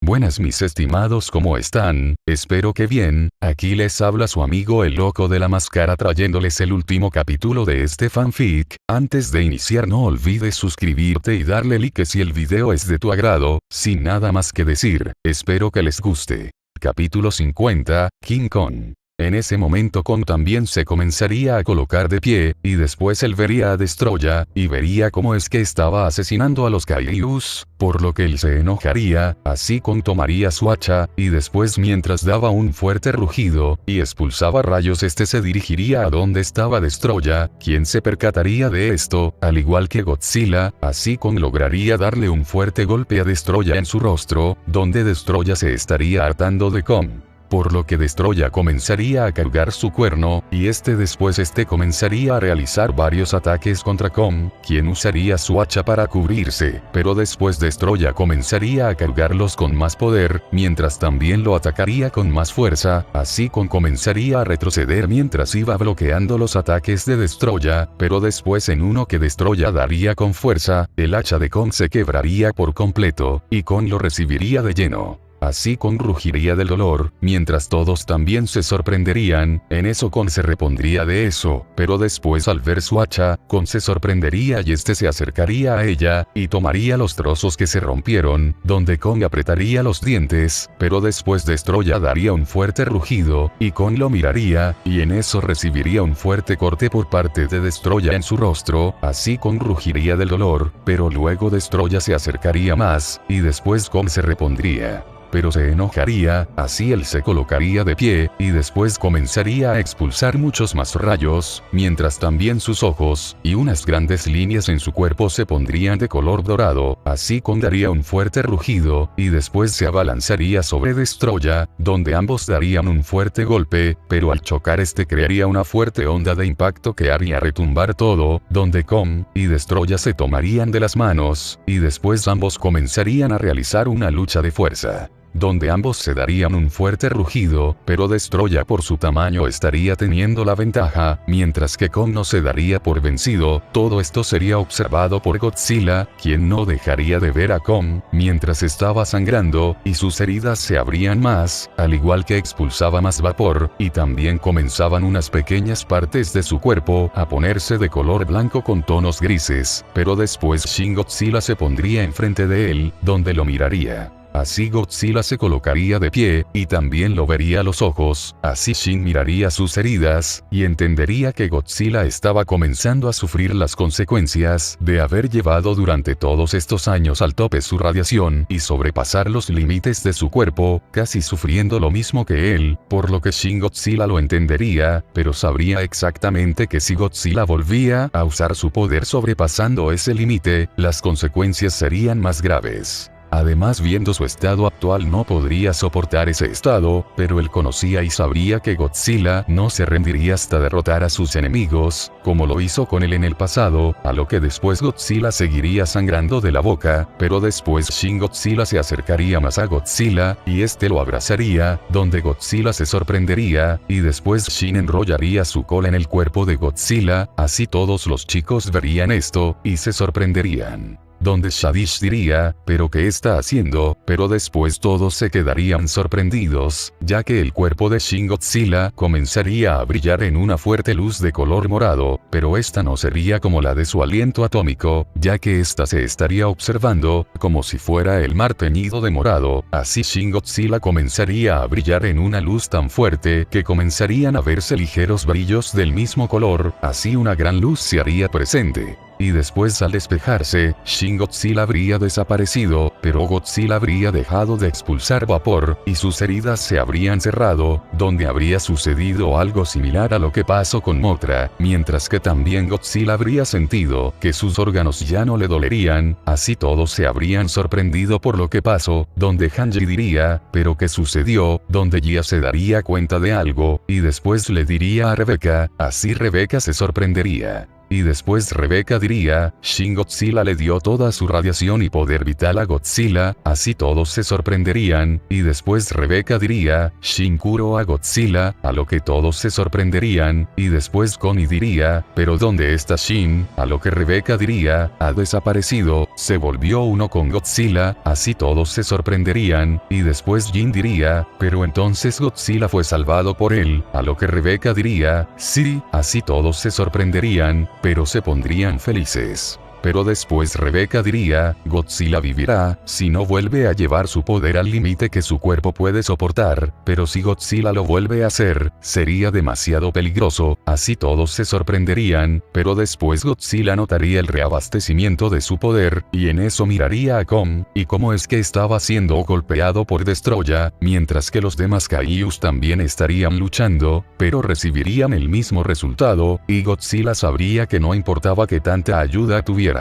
Buenas mis estimados, ¿cómo están? Espero que bien. Aquí les habla su amigo el loco de la máscara trayéndoles el último capítulo de este fanfic. Antes de iniciar no olvides suscribirte y darle like si el video es de tu agrado. Sin nada más que decir, espero que les guste. Capítulo 50, King Kong. En ese momento Kong también se comenzaría a colocar de pie, y después él vería a Destroya, y vería cómo es que estaba asesinando a los Kaijus, por lo que él se enojaría, así Kong tomaría su hacha, y después mientras daba un fuerte rugido, y expulsaba rayos se dirigiría a donde estaba Destroya, quien se percataría de esto, al igual que Godzilla, así Kong lograría darle un fuerte golpe a Destroya en su rostro, donde Destroya se estaría hartando de Kong. Por lo que Destroya comenzaría a cargar su cuerno, y después comenzaría a realizar varios ataques contra Kong, quien usaría su hacha para cubrirse, pero después Destroya comenzaría a cargarlos con más poder, mientras también lo atacaría con más fuerza, así Kong comenzaría a retroceder mientras iba bloqueando los ataques de Destroya, pero después en uno que Destroya daría con fuerza, el hacha de Kong se quebraría por completo, y Kong lo recibiría de lleno. Así Kong rugiría del dolor, mientras todos también se sorprenderían. En eso Kong se repondría de eso, pero después al ver su hacha, Kong se sorprendería y se acercaría a ella, y tomaría los trozos que se rompieron, donde Kong apretaría los dientes, pero después Destroya daría un fuerte rugido, y Kong lo miraría, y en eso recibiría un fuerte corte por parte de Destroya en su rostro. Así Kong rugiría del dolor, pero luego Destroya se acercaría más, y después Kong se repondría. Pero se enojaría, así él se colocaría de pie, y después comenzaría a expulsar muchos más rayos, mientras también sus ojos, y unas grandes líneas en su cuerpo se pondrían de color dorado, así Kong daría un fuerte rugido, y después se abalanzaría sobre Destroya, donde ambos darían un fuerte golpe, pero al chocar crearía una fuerte onda de impacto que haría retumbar todo, donde Kong y Destroya se tomarían de las manos, y después ambos comenzarían a realizar una lucha de fuerza, donde ambos se darían un fuerte rugido, pero Destroya por su tamaño estaría teniendo la ventaja, mientras que Kong no se daría por vencido. Todo esto sería observado por Godzilla, quien no dejaría de ver a Kong, mientras estaba sangrando, y sus heridas se abrían más, al igual que expulsaba más vapor, y también comenzaban unas pequeñas partes de su cuerpo a ponerse de color blanco con tonos grises, pero después Shin Godzilla se pondría enfrente de él, donde lo miraría. Así Godzilla se colocaría de pie, y también lo vería a los ojos. Así Shin miraría sus heridas, y entendería que Godzilla estaba comenzando a sufrir las consecuencias de haber llevado durante todos estos años al tope su radiación y sobrepasar los límites de su cuerpo, casi sufriendo lo mismo que él, por lo que Shin Godzilla lo entendería, pero sabría exactamente que si Godzilla volvía a usar su poder sobrepasando ese límite, las consecuencias serían más graves. Además, viendo su estado actual no podría soportar ese estado, pero él conocía y sabría que Godzilla no se rendiría hasta derrotar a sus enemigos, como lo hizo con él en el pasado, a lo que después Godzilla seguiría sangrando de la boca, pero después Shin Godzilla se acercaría más a Godzilla, y lo abrazaría, donde Godzilla se sorprendería, y después Shin enrollaría su cola en el cuerpo de Godzilla, así todos los chicos verían esto, y se sorprenderían. Donde Shadish diría, ¿pero qué está haciendo? Pero después todos se quedarían sorprendidos, ya que el cuerpo de Shin Godzilla comenzaría a brillar en una fuerte luz de color morado, pero esta no sería como la de su aliento atómico, ya que se estaría observando, como si fuera el mar teñido de morado. Así Shin Godzilla comenzaría a brillar en una luz tan fuerte que comenzarían a verse ligeros brillos del mismo color, así una gran luz se haría presente. Y después al despejarse, Shin Godzilla habría desaparecido, pero Godzilla habría dejado de expulsar vapor, y sus heridas se habrían cerrado, donde habría sucedido algo similar a lo que pasó con Mothra, mientras que también Godzilla habría sentido que sus órganos ya no le dolerían. Así todos se habrían sorprendido por lo que pasó, donde Hanji diría, ¿pero qué sucedió? Donde Gia se daría cuenta de algo, y después le diría a Rebecca, así Rebecca se sorprendería. y después Rebeca diría, Shin Godzilla le dio toda su radiación y poder vital a Godzilla, así todos se sorprenderían, y después Rebeca diría, Shin curó a Godzilla, a lo que todos se sorprenderían, y después Connie diría, pero ¿dónde está Shin? A lo que Rebeca diría, ha desaparecido, se volvió uno con Godzilla, así todos se sorprenderían, y después Jin diría, pero entonces Godzilla fue salvado por él, a lo que Rebeca diría, sí, así todos se sorprenderían, pero se pondrían felices. Pero después Rebeca diría, Godzilla vivirá, si no vuelve a llevar su poder al límite que su cuerpo puede soportar, pero si Godzilla lo vuelve a hacer, sería demasiado peligroso, así todos se sorprenderían, pero después Godzilla notaría el reabastecimiento de su poder, y en eso miraría a Kong, y cómo es que estaba siendo golpeado por Destroya, mientras que los demás Kaijus también estarían luchando, pero recibirían el mismo resultado, y Godzilla sabría que no importaba que tanta ayuda tuviera.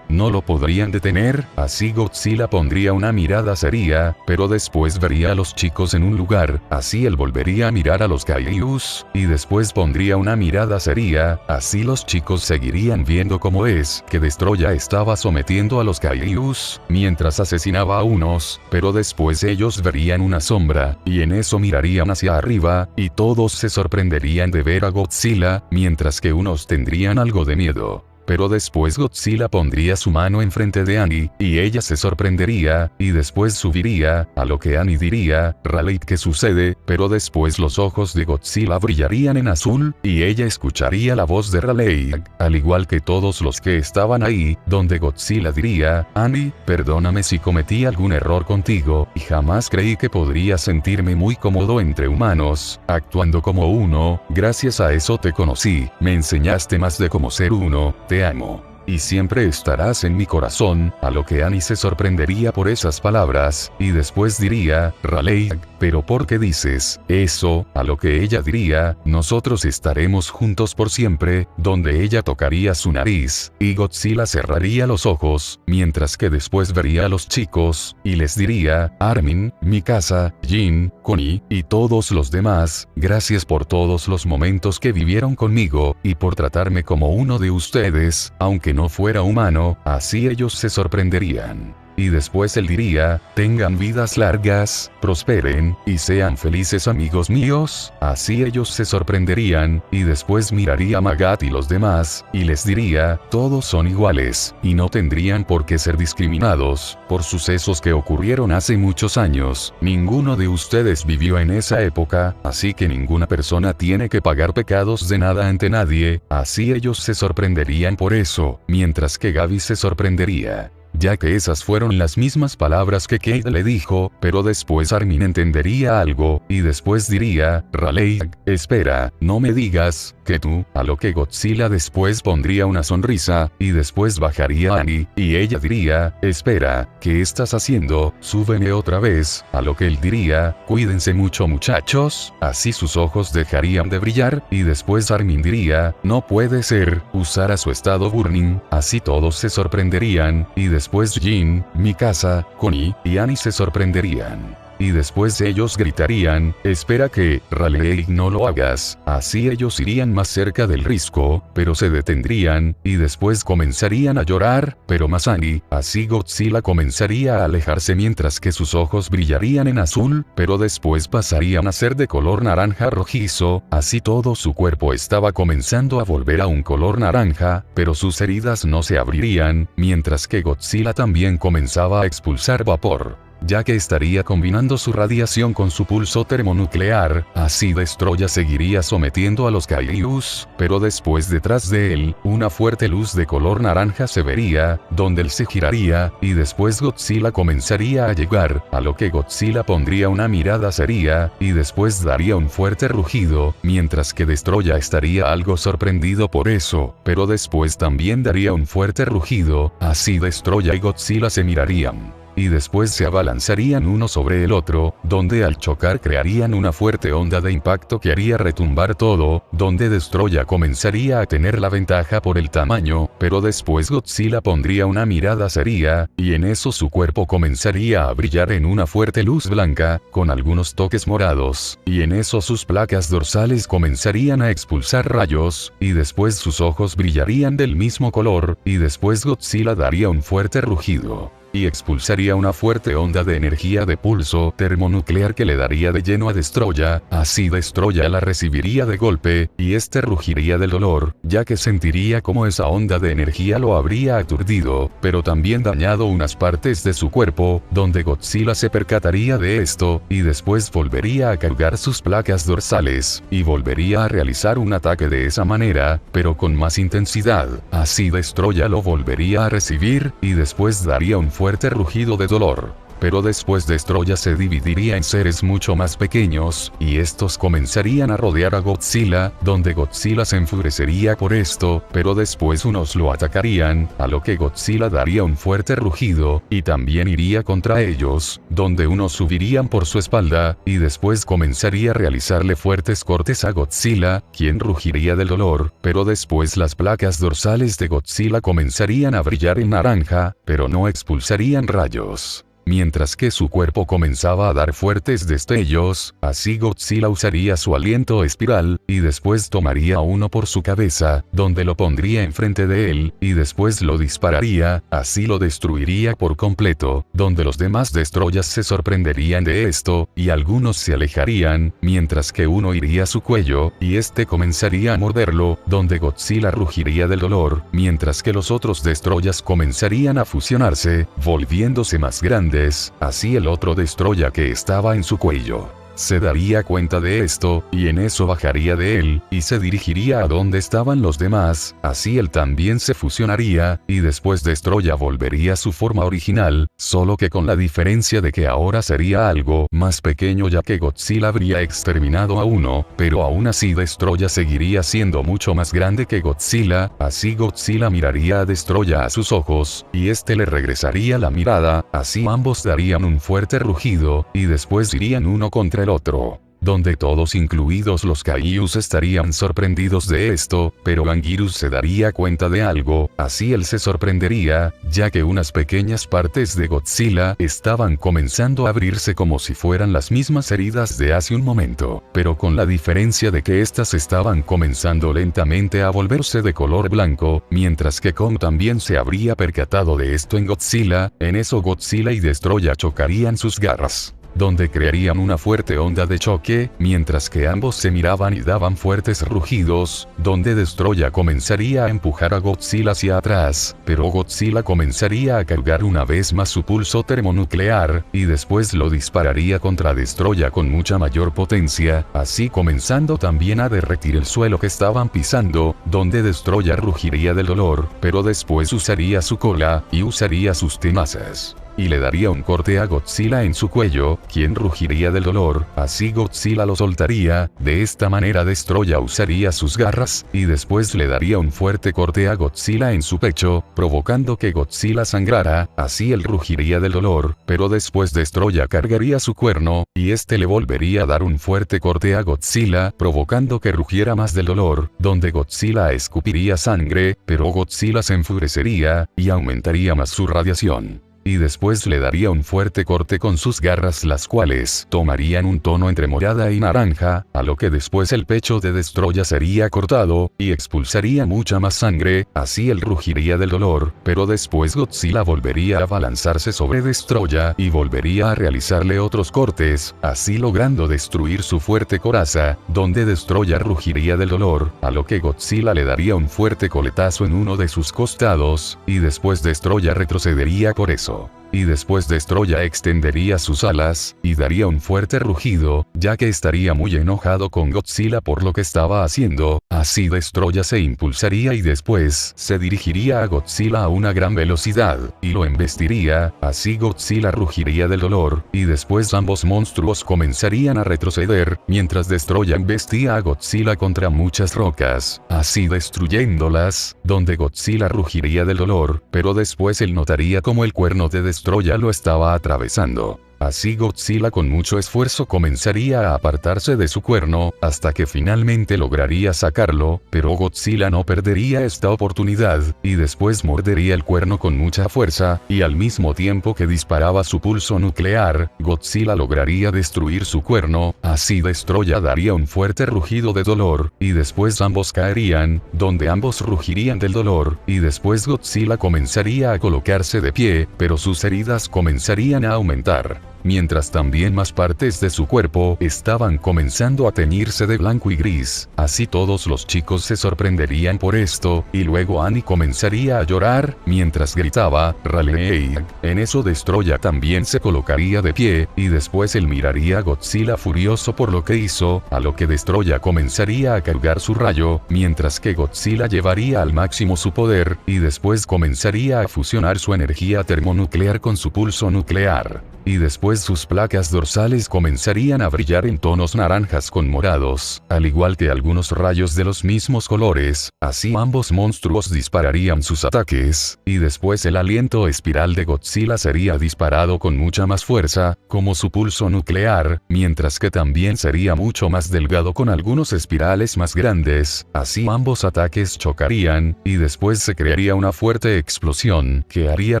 No lo podrían detener, así Godzilla pondría una mirada seria, pero después vería a los chicos en un lugar, así él volvería a mirar a los Kaijus, y después pondría una mirada seria, así los chicos seguirían viendo cómo es que Destroya estaba sometiendo a los Kaijus, mientras asesinaba a unos, pero después ellos verían una sombra, y en eso mirarían hacia arriba, y todos se sorprenderían de ver a Godzilla, mientras que unos tendrían algo de miedo. Pero después Godzilla pondría su mano enfrente de Annie, y ella se sorprendería, y después subiría, a lo que Annie diría, Raleigh, ¿qué sucede? Pero después los ojos de Godzilla brillarían en azul, y ella escucharía la voz de Raleigh, al igual que todos los que estaban ahí, donde Godzilla diría, Annie, perdóname si cometí algún error contigo, y jamás creí que podría sentirme muy cómodo entre humanos, actuando como uno, gracias a eso te conocí, me enseñaste más de cómo ser uno, te amo. Y siempre estarás en mi corazón, a lo que Annie se sorprendería por esas palabras, y después diría, Raleigh, pero ¿por qué dices eso? A lo que ella diría, nosotros estaremos juntos por siempre, donde ella tocaría su nariz, y Godzilla cerraría los ojos, mientras que después vería a los chicos, y les diría, Armin, Mikasa, Jin, Connie, y todos los demás, gracias por todos los momentos que vivieron conmigo, y por tratarme como uno de ustedes, aunque no fuera humano, así ellos se sorprenderían. Y después él diría, tengan vidas largas, prosperen, y sean felices amigos míos, así ellos se sorprenderían, y después miraría a Magat y los demás, y les diría, todos son iguales, y no tendrían por qué ser discriminados, por sucesos que ocurrieron hace muchos años, ninguno de ustedes vivió en esa época, así que ninguna persona tiene que pagar pecados de nada ante nadie, así ellos se sorprenderían por eso, mientras que Gaby se sorprendería. Ya que esas fueron las mismas palabras que Kate le dijo, pero después Armin entendería algo, y después diría, Raleigh, espera, no me digas, que tú, a lo que Godzilla después pondría una sonrisa, y después bajaría a Annie, y ella diría, espera, ¿qué estás haciendo? Súbeme otra vez, a lo que él diría, cuídense mucho muchachos, así sus ojos dejarían de brillar, y después Armin diría, no puede ser, usara su estado burning, así todos se sorprenderían, y después Jin, Mikasa, Connie, y Annie se sorprenderían. Y después ellos gritarían, espera que, Raleigh no lo hagas, así ellos irían más cerca del risco, pero se detendrían, y después comenzarían a llorar, pero más Annie, así Godzilla comenzaría a alejarse mientras que sus ojos brillarían en azul, pero después pasarían a ser de color naranja rojizo, así todo su cuerpo estaba comenzando a volver a un color naranja, pero sus heridas no se abrirían, mientras que Godzilla también comenzaba a expulsar vapor, ya que estaría combinando su radiación con su pulso termonuclear, así Destroya seguiría sometiendo a los Kaijus, pero después detrás de él, una fuerte luz de color naranja se vería, donde él se giraría, y después Godzilla comenzaría a llegar, a lo que Godzilla pondría una mirada seria, y después daría un fuerte rugido, mientras que Destroya estaría algo sorprendido por eso, pero después también daría un fuerte rugido, así Destroya y Godzilla se mirarían. y después se abalanzarían uno sobre el otro, donde al chocar crearían una fuerte onda de impacto que haría retumbar todo, donde Destoroyah comenzaría a tener la ventaja por el tamaño, pero después Godzilla pondría una mirada seria, y en eso su cuerpo comenzaría a brillar en una fuerte luz blanca, con algunos toques morados, y en eso sus placas dorsales comenzarían a expulsar rayos, y después sus ojos brillarían del mismo color, y después Godzilla daría un fuerte rugido y expulsaría una fuerte onda de energía de pulso termonuclear que le daría de lleno a Destoroyah, así Destoroyah la recibiría de golpe, y este rugiría del dolor, ya que sentiría como esa onda de energía lo habría aturdido, pero también dañado unas partes de su cuerpo, donde Godzilla se percataría de esto, y después volvería a cargar sus placas dorsales, y volvería a realizar un ataque de esa manera, pero con más intensidad, así Destoroyah lo volvería a recibir, y después daría un fuerte rugido de dolor. Pero después Destoroyah se dividiría en seres mucho más pequeños, y estos comenzarían a rodear a Godzilla, donde Godzilla se enfurecería por esto, pero después unos lo atacarían, a lo que Godzilla daría un fuerte rugido, y también iría contra ellos, donde unos subirían por su espalda, y después comenzaría a realizarle fuertes cortes a Godzilla, quien rugiría del dolor, pero después las placas dorsales de Godzilla comenzarían a brillar en naranja, pero no expulsarían rayos. Mientras que su cuerpo comenzaba a dar fuertes destellos, así Godzilla usaría su aliento espiral, y después tomaría a uno por su cabeza, donde lo pondría enfrente de él, y después lo dispararía, así lo destruiría por completo, donde los demás Destoroyahs se sorprenderían de esto, y algunos se alejarían, mientras que uno iría a su cuello, y este comenzaría a morderlo, donde Godzilla rugiría del dolor, mientras que los otros Destoroyahs comenzarían a fusionarse, volviéndose más grandes. Así el otro Destoroyah que estaba en su cuello se daría cuenta de esto, y en eso bajaría de él, y se dirigiría a donde estaban los demás, así él también se fusionaría, y después Destoroyah volvería a su forma original, solo que con la diferencia de que ahora sería algo más pequeño ya que Godzilla habría exterminado a uno, pero aún así Destoroyah seguiría siendo mucho más grande que Godzilla, así Godzilla miraría a Destoroyah a sus ojos, y este le regresaría la mirada, así ambos darían un fuerte rugido, y después irían uno contra el otro, donde todos incluidos los Kaijus estarían sorprendidos de esto, pero Anguirus se daría cuenta de algo, así él se sorprendería, ya que unas pequeñas partes de Godzilla estaban comenzando a abrirse como si fueran las mismas heridas de hace un momento, pero con la diferencia de que estas estaban comenzando lentamente a volverse de color blanco, mientras que Kong también se habría percatado de esto en Godzilla, en eso Godzilla y Destoroyah chocarían sus garras, donde crearían una fuerte onda de choque, mientras que ambos se miraban y daban fuertes rugidos, donde Destoroyah comenzaría a empujar a Godzilla hacia atrás, pero Godzilla comenzaría a cargar una vez más su pulso termonuclear, y después lo dispararía contra Destoroyah con mucha mayor potencia, así comenzando también a derretir el suelo que estaban pisando, donde Destoroyah rugiría del dolor, pero después usaría su cola, y usaría sus tenazas, y le daría un corte a Godzilla en su cuello, quien rugiría del dolor, así Godzilla lo soltaría, de esta manera Destoroyah usaría sus garras, y después le daría un fuerte corte a Godzilla en su pecho, provocando que Godzilla sangrara, así él rugiría del dolor, pero después Destoroyah cargaría su cuerno, y este le volvería a dar un fuerte corte a Godzilla, provocando que rugiera más del dolor, donde Godzilla escupiría sangre, pero Godzilla se enfurecería, y aumentaría más su radiación. Y después le daría un fuerte corte con sus garras, las cuales tomarían un tono entre morada y naranja, a lo que después el pecho de Destoroyah sería cortado, y expulsaría mucha más sangre, así él rugiría del dolor, pero después Godzilla volvería a abalanzarse sobre Destoroyah y volvería a realizarle otros cortes, así logrando destruir su fuerte coraza, donde Destoroyah rugiría del dolor, a lo que Godzilla le daría un fuerte coletazo en uno de sus costados, y después Destoroyah retrocedería por eso. Y después Destoroyah extendería sus alas, y daría un fuerte rugido, ya que estaría muy enojado con Godzilla por lo que estaba haciendo, así Destoroyah se impulsaría y después se dirigiría a Godzilla a una gran velocidad, y lo embestiría, así Godzilla rugiría del dolor, y después ambos monstruos comenzarían a retroceder, mientras Destoroyah embestía a Godzilla contra muchas rocas, así destruyéndolas, donde Godzilla rugiría del dolor, pero después él notaría como el cuerno de Destoroyah Destroya lo estaba atravesando. Así Godzilla con mucho esfuerzo comenzaría a apartarse de su cuerno, hasta que finalmente lograría sacarlo, pero Godzilla no perdería esta oportunidad, y después mordería el cuerno con mucha fuerza, y al mismo tiempo que disparaba su pulso nuclear, Godzilla lograría destruir su cuerno, así Destroya daría un fuerte rugido de dolor, y después ambos caerían, donde ambos rugirían del dolor, y después Godzilla comenzaría a colocarse de pie, pero sus heridas comenzarían a aumentar. Mientras también más partes de su cuerpo estaban comenzando a teñirse de blanco y gris. Así todos los chicos se sorprenderían por esto, y luego Annie comenzaría a llorar, mientras gritaba, "Raleigh". En eso Destroya también se colocaría de pie, y después él miraría a Godzilla furioso por lo que hizo, a lo que Destroya comenzaría a cargar su rayo, mientras que Godzilla llevaría al máximo su poder, y después comenzaría a fusionar su energía termonuclear con su pulso nuclear. Y después sus placas dorsales comenzarían a brillar en tonos naranjas con morados, al igual que algunos rayos de los mismos colores, así ambos monstruos dispararían sus ataques, y después el aliento espiral de Godzilla sería disparado con mucha más fuerza, como su pulso nuclear, mientras que también sería mucho más delgado con algunos espirales más grandes, así ambos ataques chocarían, y después se crearía una fuerte explosión, que haría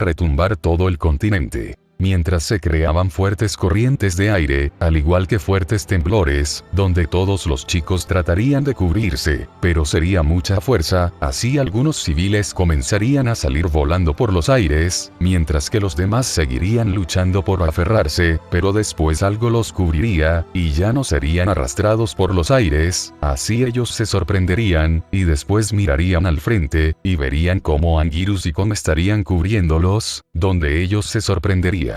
retumbar todo el continente. Mientras se creaban fuertes corrientes de aire, al igual que fuertes temblores, donde todos los chicos tratarían de cubrirse, pero sería mucha fuerza, así algunos civiles comenzarían a salir volando por los aires, mientras que los demás seguirían luchando por aferrarse, pero después algo los cubriría, y ya no serían arrastrados por los aires, así ellos se sorprenderían, y después mirarían al frente, y verían cómo Anguirus y Kong estarían cubriéndolos, donde ellos se sorprenderían.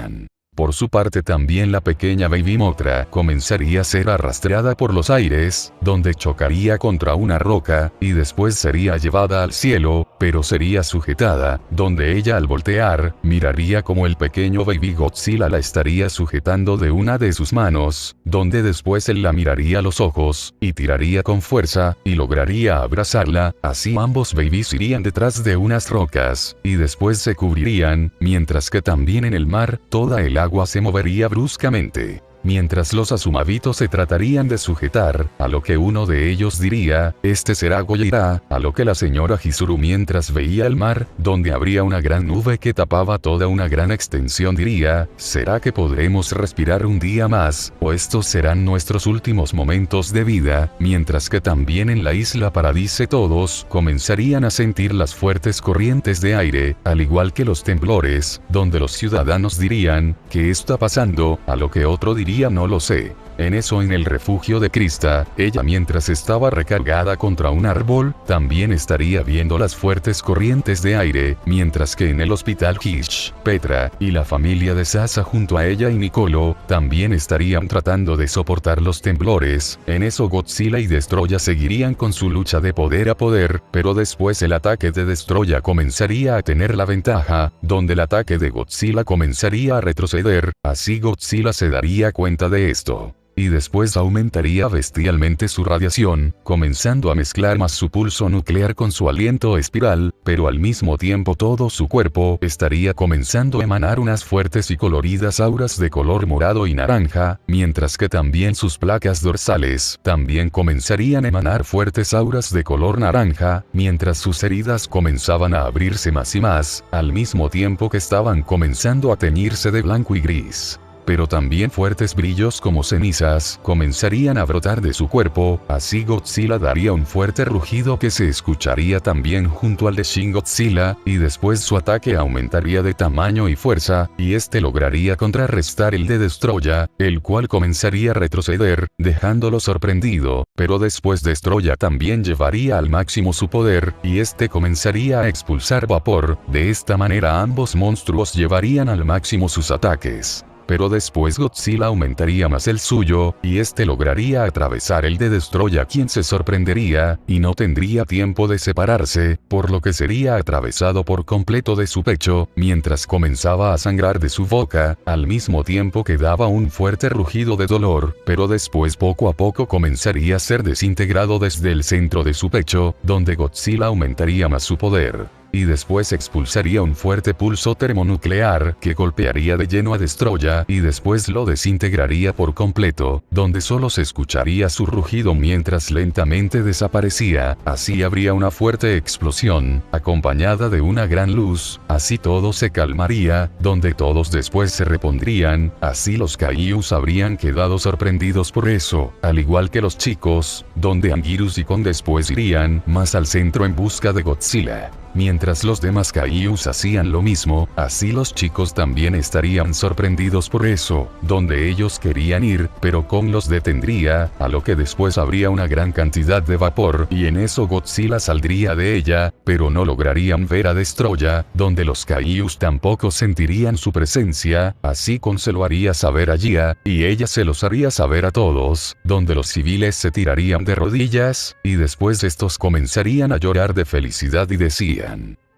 Por su parte también la pequeña Baby Mothra comenzaría a ser arrastrada por los aires, donde chocaría contra una roca, y después sería llevada al cielo, pero sería sujetada, donde ella al voltear, miraría como el pequeño Baby Godzilla la estaría sujetando de una de sus manos, donde después él la miraría a los ojos, y tiraría con fuerza, y lograría abrazarla, así ambos babies irían detrás de unas rocas, y después se cubrirían, mientras que también en el mar, toda el agua se movería bruscamente. Mientras los Azumabitos se tratarían de sujetar, a lo que uno de ellos diría, "Este será Gojira", a lo que la señora Chizuru mientras veía el mar, donde habría una gran nube que tapaba toda una gran extensión diría, "¿Será que podremos respirar un día más, o estos serán nuestros últimos momentos de vida?", mientras que también en la isla Paradise todos comenzarían a sentir las fuertes corrientes de aire, al igual que los temblores, donde los ciudadanos dirían, "¿Qué está pasando?", a lo que otro diría, "No lo sé". En eso en el refugio de Krista, ella mientras estaba recargada contra un árbol, también estaría viendo las fuertes corrientes de aire, mientras que en el hospital Hish, Petra, y la familia de Sasa junto a ella y Nicolo, también estarían tratando de soportar los temblores. En eso Godzilla y Destroya seguirían con su lucha de poder a poder, pero después el ataque de Destroya comenzaría a tener la ventaja, donde el ataque de Godzilla comenzaría a retroceder, así Godzilla se daría cuenta de esto. Y después aumentaría bestialmente su radiación, comenzando a mezclar más su pulso nuclear con su aliento espiral, pero al mismo tiempo todo su cuerpo estaría comenzando a emanar unas fuertes y coloridas auras de color morado y naranja, mientras que también sus placas dorsales también comenzarían a emanar fuertes auras de color naranja, mientras sus heridas comenzaban a abrirse más y más, al mismo tiempo que estaban comenzando a teñirse de blanco y gris. Pero también fuertes brillos como cenizas comenzarían a brotar de su cuerpo, así Godzilla daría un fuerte rugido que se escucharía también junto al de Shin Godzilla, y después su ataque aumentaría de tamaño y fuerza, y este lograría contrarrestar el de Destroya, el cual comenzaría a retroceder, dejándolo sorprendido, pero después Destroya también llevaría al máximo su poder, y este comenzaría a expulsar vapor, de esta manera ambos monstruos llevarían al máximo sus ataques. Pero después Godzilla aumentaría más el suyo, y este lograría atravesar el de Destroya quien se sorprendería, y no tendría tiempo de separarse, por lo que sería atravesado por completo de su pecho, mientras comenzaba a sangrar de su boca, al mismo tiempo que daba un fuerte rugido de dolor, pero después poco a poco comenzaría a ser desintegrado desde el centro de su pecho, donde Godzilla aumentaría más su poder. y después expulsaría un fuerte pulso termonuclear que golpearía de lleno a Destroya y después lo desintegraría por completo, donde solo se escucharía su rugido mientras lentamente desaparecía. Así habría una fuerte explosión, acompañada de una gran luz, así todo se calmaría, donde todos después se repondrían, así los Kaijus habrían quedado sorprendidos por eso, al igual que los chicos, donde Anguirus y Kon después irían más al centro en busca de Godzilla. Mientras los demás Kaijus hacían lo mismo, así los chicos también estarían sorprendidos por eso, donde ellos querían ir, pero Kong los detendría, a lo que después habría una gran cantidad de vapor y en eso Godzilla saldría de ella, pero no lograrían ver a Destroya, donde los Kaijus tampoco sentirían su presencia, así Kong se lo haría saber a Gia, y ella se los haría saber a todos, donde los civiles se tirarían de rodillas, y después estos comenzarían a llorar de felicidad y decían: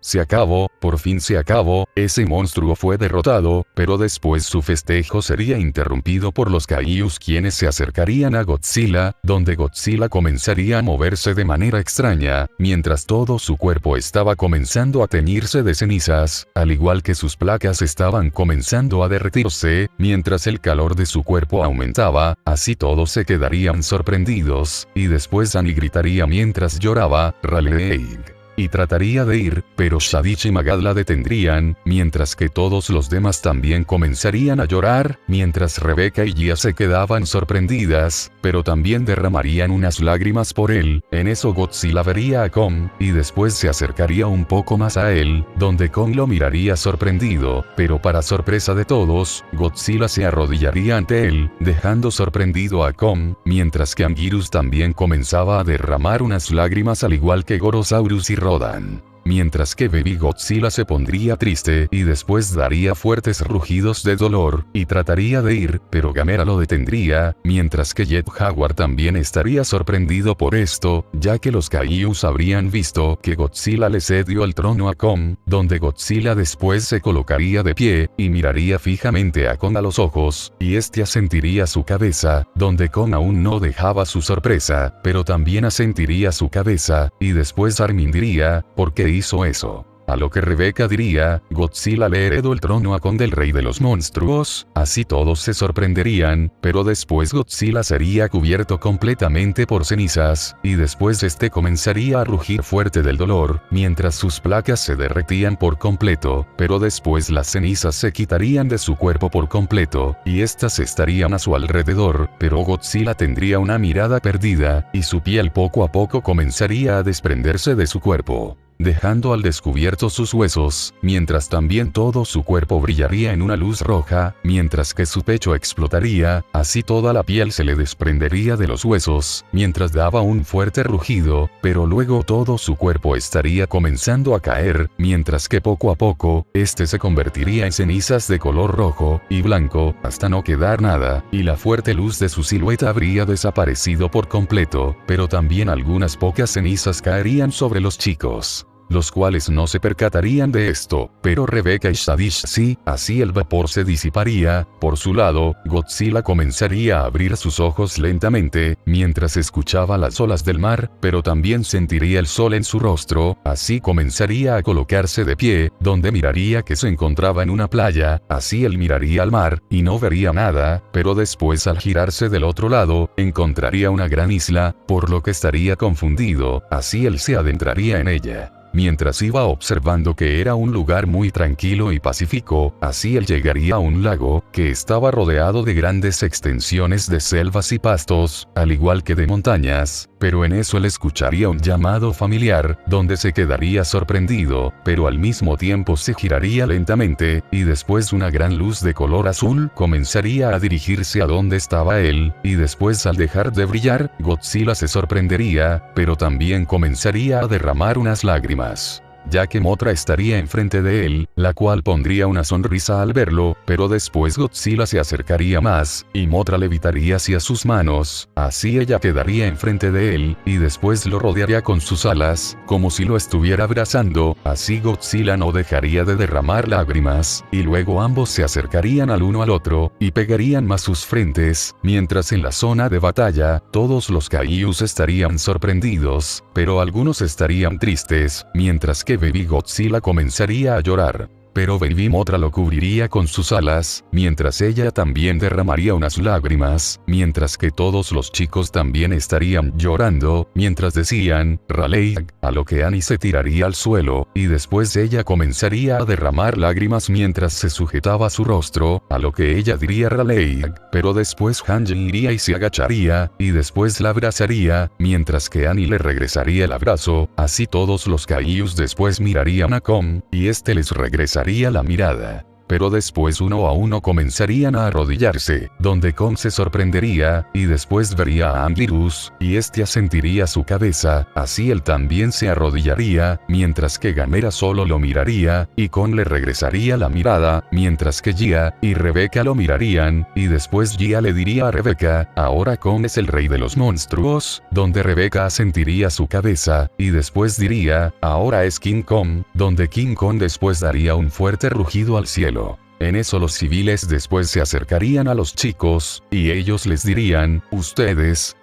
se acabó, por fin se acabó, ese monstruo fue derrotado, pero después su festejo sería interrumpido por los Kaijus quienes se acercarían a Godzilla, donde Godzilla comenzaría a moverse de manera extraña, mientras todo su cuerpo estaba comenzando a teñirse de cenizas, al igual que sus placas estaban comenzando a derretirse, mientras el calor de su cuerpo aumentaba, así todos se quedarían sorprendidos, y después Annie gritaría mientras lloraba, Raleigh. Y trataría de ir, pero Shadich y Magad la detendrían, mientras que todos los demás también comenzarían a llorar, mientras Rebecca y Gia se quedaban sorprendidas, pero también derramarían unas lágrimas por él. En eso Godzilla vería a Kong, y después se acercaría un poco más a él, donde Kong lo miraría sorprendido, pero para sorpresa de todos, Godzilla se arrodillaría ante él, dejando sorprendido a Kong, mientras que Anguirus también comenzaba a derramar unas lágrimas al igual que Gorosaurus y Rodan. Mientras que Baby Godzilla se pondría triste y después daría fuertes rugidos de dolor, y trataría de ir, pero Gamera lo detendría, mientras que Jet Jaguar también estaría sorprendido por esto, ya que los Kaijus habrían visto que Godzilla le cedió el trono a Kong, donde Godzilla después se colocaría de pie, y miraría fijamente a Kong a los ojos, y este asentiría su cabeza, donde Kong aún no dejaba su sorpresa, pero también asentiría su cabeza, y después Armin diría, ¿por qué hizo eso? A lo que Rebecca diría, Godzilla le heredó el trono a Kong del rey de los monstruos, así todos se sorprenderían, pero después Godzilla sería cubierto completamente por cenizas, y después este comenzaría a rugir fuerte del dolor, mientras sus placas se derretían por completo, pero después las cenizas se quitarían de su cuerpo por completo, y estas estarían a su alrededor, pero Godzilla tendría una mirada perdida, y su piel poco a poco comenzaría a desprenderse de su cuerpo, dejando al descubierto sus huesos, mientras también todo su cuerpo brillaría en una luz roja, mientras que su pecho explotaría, así toda la piel se le desprendería de los huesos, mientras daba un fuerte rugido, pero luego todo su cuerpo estaría comenzando a caer, mientras que poco a poco, este se convertiría en cenizas de color rojo y blanco, hasta no quedar nada, y la fuerte luz de su silueta habría desaparecido por completo, pero también algunas pocas cenizas caerían sobre los chicos, los cuales no se percatarían de esto, pero Rebecca y Shadish sí, así el vapor se disiparía. Por su lado, Godzilla comenzaría a abrir sus ojos lentamente, mientras escuchaba las olas del mar, pero también sentiría el sol en su rostro, así comenzaría a colocarse de pie, donde miraría que se encontraba en una playa, así él miraría al mar, y no vería nada, pero después al girarse del otro lado, encontraría una gran isla, por lo que estaría confundido, así él se adentraría en ella. Mientras iba observando que era un lugar muy tranquilo y pacífico, así él llegaría a un lago, que estaba rodeado de grandes extensiones de selvas y pastos, al igual que de montañas, pero en eso él escucharía un llamado familiar, donde se quedaría sorprendido, pero al mismo tiempo se giraría lentamente, y después una gran luz de color azul comenzaría a dirigirse a donde estaba él, y después al dejar de brillar, Godzilla se sorprendería, pero también comenzaría a derramar unas lágrimas, ya que Mothra estaría enfrente de él, la cual pondría una sonrisa al verlo, pero después Godzilla se acercaría más, y Mothra levitaría hacia sus manos, así ella quedaría enfrente de él, y después lo rodearía con sus alas, como si lo estuviera abrazando, así Godzilla no dejaría de derramar lágrimas, y luego ambos se acercarían al uno al otro, y pegarían más sus frentes, mientras en la zona de batalla, todos los Kaijus estarían sorprendidos, pero algunos estarían tristes, mientras que que Baby Godzilla comenzaría a llorar. Pero Baby Mothra lo cubriría con sus alas, mientras ella también derramaría unas lágrimas, mientras que todos los chicos también estarían llorando, mientras decían, Raleigh, a lo que Annie se tiraría al suelo, y después ella comenzaría a derramar lágrimas mientras se sujetaba su rostro, a lo que ella diría Raleigh, pero después Hanji iría y se agacharía, y después la abrazaría, mientras que Annie le regresaría el abrazo, así todos los Kaijus después mirarían a Kom, y este les regresaría la mirada. Pero después uno a uno comenzarían a arrodillarse, donde Kom se sorprendería, y después vería a Anguirus, y este asentiría su cabeza, así él también se arrodillaría, mientras que Gamera solo lo miraría, y Kon le regresaría la mirada, mientras que Gia y Rebeca lo mirarían, y después Gia le diría a Rebeca, ahora Kon es el rey de los monstruos, donde Rebeca asentiría su cabeza, y después diría, ahora es King Kong, donde King Kong después daría un fuerte rugido al cielo. En eso los civiles después se acercarían a los chicos, y ellos les dirían, ustedes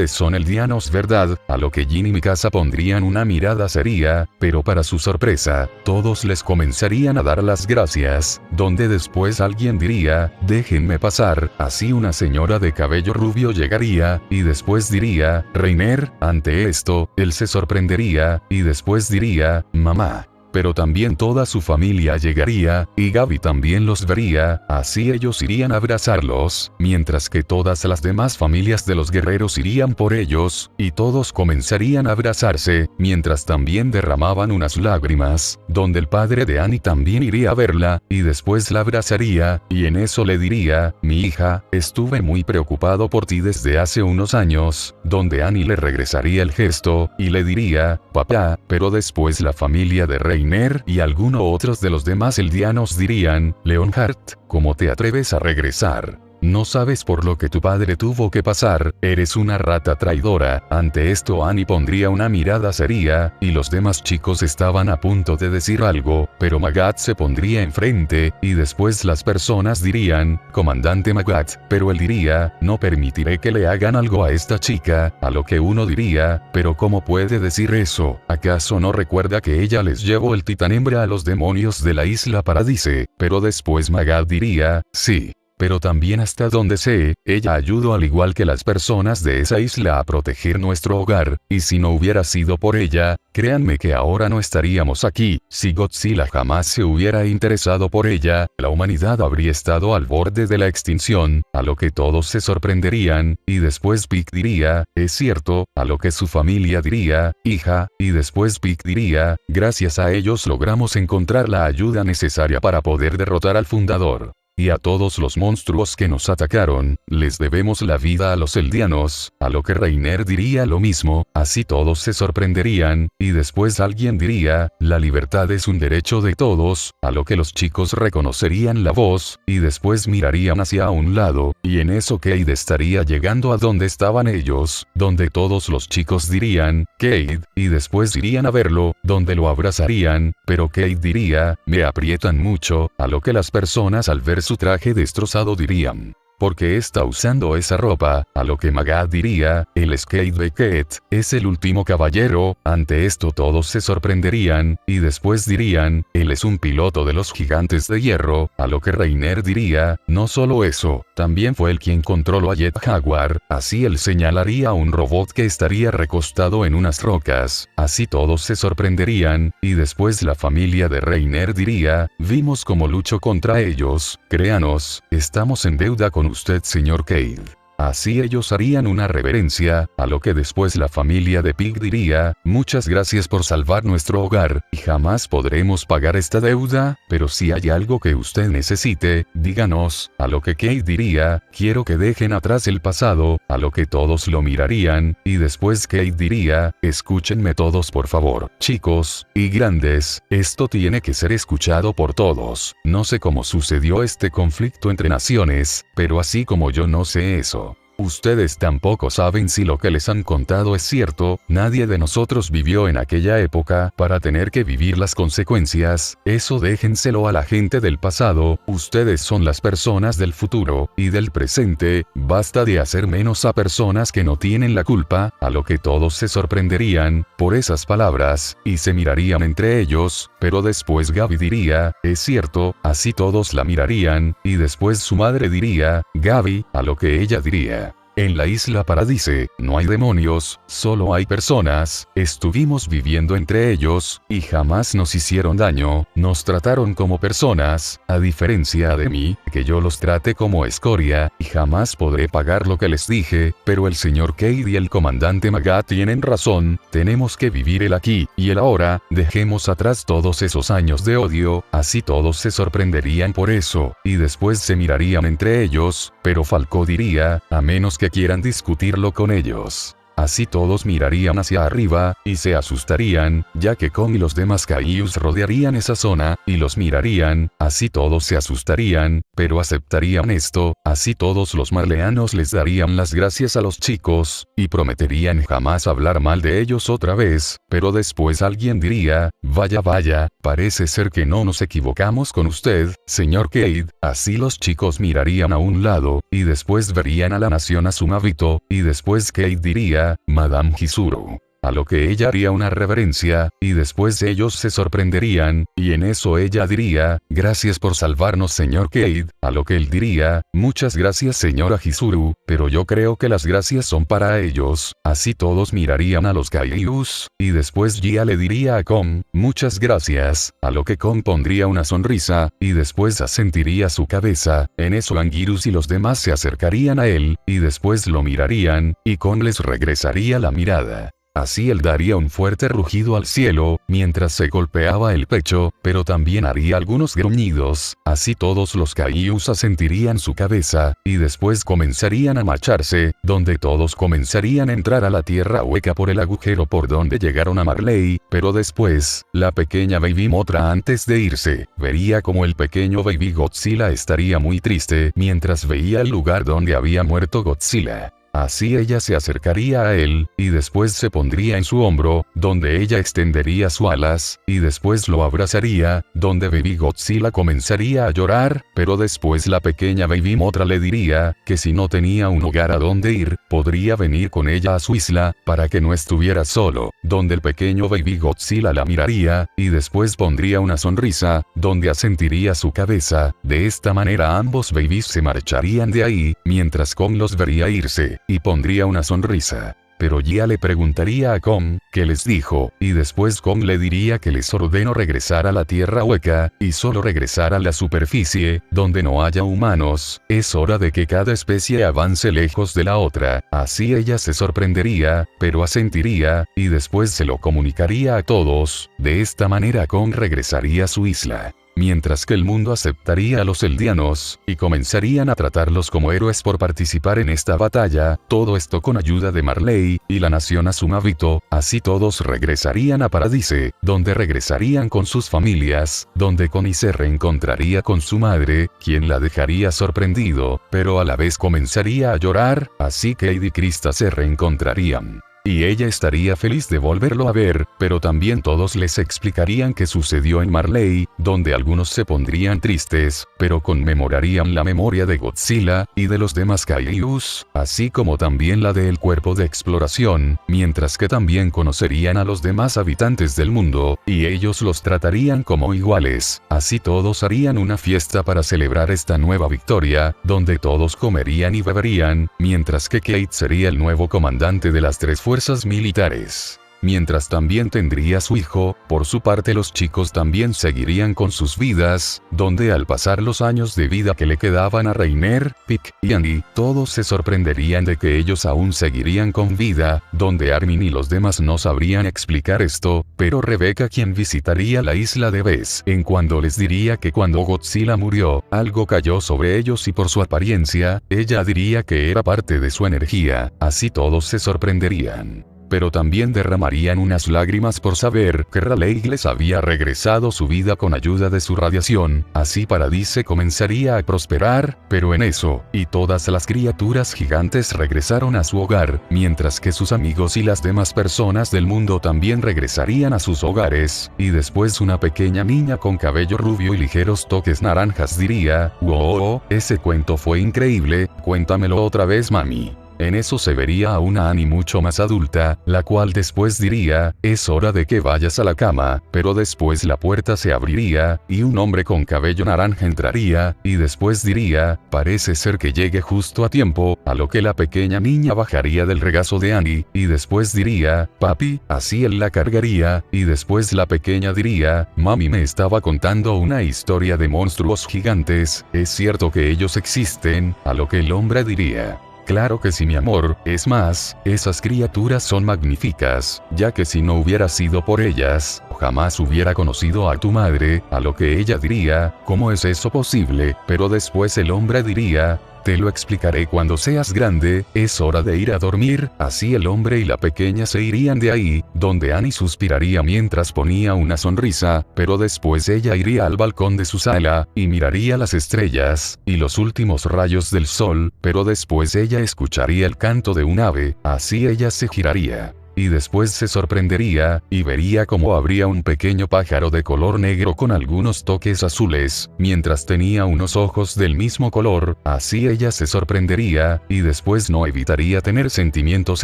son eldianos ¿verdad? A lo que Jin y Mikasa pondrían una mirada seria, pero para su sorpresa, todos les comenzarían a dar las gracias, donde después alguien diría, déjenme pasar, así una señora de cabello rubio llegaría, y después diría, Reiner, ante esto, él se sorprendería, y después diría, mamá. Pero también toda su familia llegaría, y Gaby también los vería, así ellos irían a abrazarlos, mientras que todas las demás familias de los guerreros irían por ellos, y todos comenzarían a abrazarse, mientras también derramaban unas lágrimas, donde el padre de Annie también iría a verla, y después la abrazaría, y en eso le diría, mi hija, estuve muy preocupado por ti desde hace unos años, donde Annie le regresaría el gesto, y le diría, papá, pero después la familia de Reiner y algunos otros de los demás eldianos dirían, Leonhardt, ¿cómo te atreves a regresar? No sabes por lo que tu padre tuvo que pasar, eres una rata traidora. Ante esto Annie pondría una mirada seria, y los demás chicos estaban a punto de decir algo, pero Magat se pondría enfrente, y después las personas dirían, comandante Magat, pero él diría, no permitiré que le hagan algo a esta chica, a lo que uno diría, pero ¿cómo puede decir eso? ¿Acaso no recuerda que ella les llevó el titán hembra a los demonios de la isla Paradise? Pero después Magat diría, sí. Pero también hasta donde sé, ella ayudó al igual que las personas de esa isla a proteger nuestro hogar, y si no hubiera sido por ella, créanme que ahora no estaríamos aquí. Si Godzilla jamás se hubiera interesado por ella, la humanidad habría estado al borde de la extinción, a lo que todos se sorprenderían, y después Pig diría, es cierto, a lo que su familia diría, hija, y después Pig diría, gracias a ellos logramos encontrar la ayuda necesaria para poder derrotar al fundador. Y a todos los monstruos que nos atacaron, les debemos la vida a los eldianos, a lo que Reiner diría lo mismo, así todos se sorprenderían, y después alguien diría, la libertad es un derecho de todos, a lo que los chicos reconocerían la voz, y después mirarían hacia un lado, y en eso Cade estaría llegando a donde estaban ellos, donde todos los chicos dirían, Cade, y después irían a verlo, donde lo abrazarían, pero Cade diría, me aprietan mucho, a lo que las personas al ver su traje destrozado dirían, ¿por qué está usando esa ropa? A lo que Magat diría, el Skate Beckett, es el último caballero. Ante esto todos se sorprenderían, y después dirían, él es un piloto de los gigantes de hierro, a lo que Reiner diría, no solo eso, también fue él quien controló a Jet Jaguar, así él señalaría a un robot que estaría recostado en unas rocas, así todos se sorprenderían, y después la familia de Reiner diría, vimos cómo luchó contra ellos, créanos, estamos en deuda con usted señor Cade. Así ellos harían una reverencia, a lo que después la familia de Pig diría, muchas gracias por salvar nuestro hogar, y jamás podremos pagar esta deuda, pero si hay algo que usted necesite, díganos, a lo que Cade diría, quiero que dejen atrás el pasado, a lo que todos lo mirarían, y después Cade diría, escúchenme todos por favor, chicos, y grandes, esto tiene que ser escuchado por todos, no sé cómo sucedió este conflicto entre naciones, pero así como yo no sé eso. Ustedes tampoco saben si lo que les han contado es cierto, nadie de nosotros vivió en aquella época para tener que vivir las consecuencias, eso déjenselo a la gente del pasado, ustedes son las personas del futuro, y del presente, basta de hacer menos a personas que no tienen la culpa, a lo que todos se sorprenderían, por esas palabras, y se mirarían entre ellos, pero después Gaby diría, es cierto, así todos la mirarían, y después su madre diría, Gaby, a lo que ella diría. En la isla Paradise, no hay demonios, solo hay personas, estuvimos viviendo entre ellos, y jamás nos hicieron daño, nos trataron como personas, a diferencia de mí, que yo los trate como escoria, y jamás podré pagar lo que les dije, pero el señor Cade y el comandante Magat tienen razón, tenemos que vivir el aquí y el ahora, dejemos atrás todos esos años de odio, así todos se sorprenderían por eso, y después se mirarían entre ellos, pero Falco diría, a menos que quieran discutirlo con ellos. Así todos mirarían hacia arriba, y se asustarían, ya que Kong y los demás Kaijus rodearían esa zona, y los mirarían, así todos se asustarían, pero aceptarían esto, así todos los marleanos les darían las gracias a los chicos, y prometerían jamás hablar mal de ellos otra vez, pero después alguien diría, vaya, parece ser que no nos equivocamos con usted, señor Cade, así los chicos mirarían a un lado, y después verían a la nación Azumabito, y después Cade diría, Madame Chizuru. A lo que ella haría una reverencia, y después ellos se sorprenderían, y en eso ella diría, gracias por salvarnos señor Cade, a lo que él diría, muchas gracias señora Chizuru, pero yo creo que las gracias son para ellos, así todos mirarían a los Kaijus, y después Gia le diría a Kong, muchas gracias, a lo que Kong pondría una sonrisa, y después asentiría su cabeza, en eso Anguirus y los demás se acercarían a él, y después lo mirarían, y Kong les regresaría la mirada. Así él daría un fuerte rugido al cielo, mientras se golpeaba el pecho, pero también haría algunos gruñidos, así todos los Kaijus asentirían su cabeza, y después comenzarían a marcharse, donde todos comenzarían a entrar a la tierra hueca por el agujero por donde llegaron a Marley, pero después, la pequeña Baby Mothra antes de irse, vería como el pequeño Baby Godzilla estaría muy triste, mientras veía el lugar donde había muerto Godzilla. Así ella se acercaría a él, y después se pondría en su hombro, donde ella extendería sus alas, y después lo abrazaría, donde Baby Godzilla comenzaría a llorar, pero después la pequeña Baby Mothra le diría, que si no tenía un hogar a donde ir, podría venir con ella a su isla, para que no estuviera solo, donde el pequeño Baby Godzilla la miraría, y después pondría una sonrisa, donde asentiría su cabeza, de esta manera ambos babies se marcharían de ahí, mientras Kong los vería irse. Y pondría una sonrisa. Pero Gia le preguntaría a Kong, ¿qué les dijo? Y después Kong le diría que les ordenó regresar a la tierra hueca, y solo regresar a la superficie, donde no haya humanos, es hora de que cada especie avance lejos de la otra, así ella se sorprendería, pero asentiría, y después se lo comunicaría a todos, de esta manera Kong regresaría a su isla. Mientras que el mundo aceptaría a los eldianos, y comenzarían a tratarlos como héroes por participar en esta batalla, todo esto con ayuda de Marley, y la nación Azumabito, así todos regresarían a Paradise, donde regresarían con sus familias, donde Connie se reencontraría con su madre, quien la dejaría sorprendido, pero a la vez comenzaría a llorar, así que Cade y Krista se reencontrarían. Y ella estaría feliz de volverlo a ver, pero también todos les explicarían qué sucedió en Marley, donde algunos se pondrían tristes, pero conmemorarían la memoria de Godzilla, y de los demás Kaijus, así como también la del cuerpo de exploración, mientras que también conocerían a los demás habitantes del mundo, y ellos los tratarían como iguales, así todos harían una fiesta para celebrar esta nueva victoria, donde todos comerían y beberían, mientras que Cade sería el nuevo comandante de las tres fuerzas militares. Mientras también tendría su hijo, por su parte los chicos también seguirían con sus vidas, donde al pasar los años de vida que le quedaban a Reiner, Pick y Andy, todos se sorprenderían de que ellos aún seguirían con vida, donde Armin y los demás no sabrían explicar esto, pero Rebecca quien visitaría la isla de vez en cuando les diría que cuando Godzilla murió, algo cayó sobre ellos y por su apariencia, ella diría que era parte de su energía, así todos se sorprenderían. pero también derramarían unas lágrimas por saber que Raleigh les había regresado su vida con ayuda de su radiación, así Paradise comenzaría a prosperar, pero en eso, y todas las criaturas gigantes regresaron a su hogar, mientras que sus amigos y las demás personas del mundo también regresarían a sus hogares, y después una pequeña niña con cabello rubio y ligeros toques naranjas diría, «Wow, ese cuento fue increíble, cuéntamelo otra vez, mami». En eso se vería a una Annie mucho más adulta, la cual después diría, «Es hora de que vayas a la cama», pero después la puerta se abriría, y un hombre con cabello naranja entraría, y después diría, «Parece ser que llegue justo a tiempo», a lo que la pequeña niña bajaría del regazo de Annie, y después diría, «Papi», así él la cargaría, y después la pequeña diría, «Mami me estaba contando una historia de monstruos gigantes, ¿es cierto que ellos existen?», a lo que el hombre diría, «Claro que sí, mi amor, es más, esas criaturas son magníficas, ya que si no hubiera sido por ellas, jamás hubiera conocido a tu madre», a lo que ella diría, «¿Cómo es eso posible?», pero después el hombre diría, «Te lo explicaré cuando seas grande, es hora de ir a dormir», así el hombre y la pequeña se irían de ahí, donde Annie suspiraría mientras ponía una sonrisa, pero después ella iría al balcón de su sala, y miraría las estrellas, y los últimos rayos del sol, pero después ella escucharía el canto de un ave, así ella se giraría. Y después se sorprendería, y vería cómo habría un pequeño pájaro de color negro con algunos toques azules, mientras tenía unos ojos del mismo color, así ella se sorprendería, y después no evitaría tener sentimientos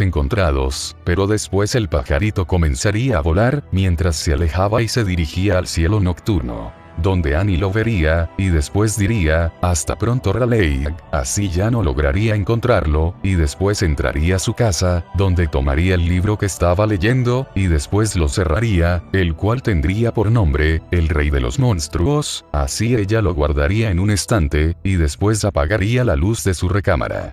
encontrados, pero después el pajarito comenzaría a volar, mientras se alejaba y se dirigía al cielo nocturno, donde Annie lo vería, y después diría, «Hasta pronto, Raleigh», así ya no lograría encontrarlo, y después entraría a su casa, donde tomaría el libro que estaba leyendo, y después lo cerraría, el cual tendría por nombre, «El Rey de los Monstruos», así ella lo guardaría en un estante, y después apagaría la luz de su recámara.